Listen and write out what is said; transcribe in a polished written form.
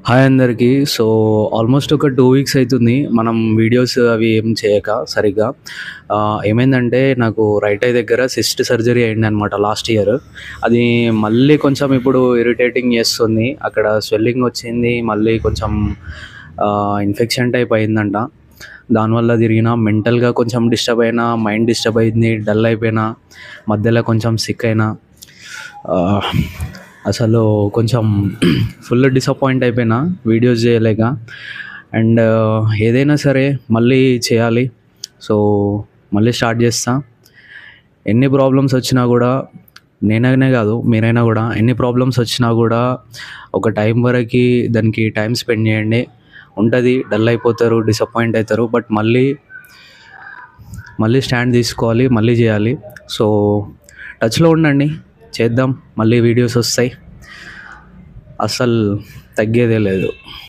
Hi అందరికీ. So, almost ఒక 2 weeks అయితుంది మనం వీడియోస్ అవి ఏం చేయక సరిగ్గా. ఏమైందంటే నాకు రైట్ ఐ దగ్గర సిస్ట్ సర్జరీ అయిందనమాట లాస్ట్ ఇయర్. అది మళ్ళీ కొంచెం ఇప్పుడు ఇరిటేటింగ్ చేస్తుంది. అక్కడ స్వెల్లింగ్ వచ్చింది. మళ్ళీ కొంచెం ఇన్ఫెక్షన్ టైప్ అయిందంట. దానివల్ల తిరిగిన మెంటల్‌గా కొంచెం డిస్టర్బ్ అయినా, మైండ్ డిస్టర్బ్ అయింది, డల్ అయిపోయినా, మధ్యలో కొంచెం సిక్ అయినా. ఆహ్, అసలు కొంచెం ఫుల్ డిసప్పాయింట్ అయిపోయినా వీడియోస్ చేయలేక. అండ్ ఏదైనా సరే మళ్ళీ చేయాలి. సో, మళ్ళీ స్టార్ట్ చేస్తా. ఎన్ని ప్రాబ్లమ్స్ వచ్చినా కూడా నేననే కాదు మీరైనా కూడా ఎన్ని ప్రాబ్లమ్స్ వచ్చినా కూడా ఒక టైం వరకి దానికి టైం స్పెండ్ చేయండి. ఉంటుంది, డల్ అయిపోతారు, డిసప్పాయింట్ అవుతారు, బట్ మళ్ళీ మళ్ళీ స్టాండ్ తీసుకోవాలి, మళ్ళీ చేయాలి. సో, టచ్లో ఉండండి, చేద్దాం, మళ్ళీ వీడియోస్ వస్తాయి, అస్సలు తగ్గేదే లేదు.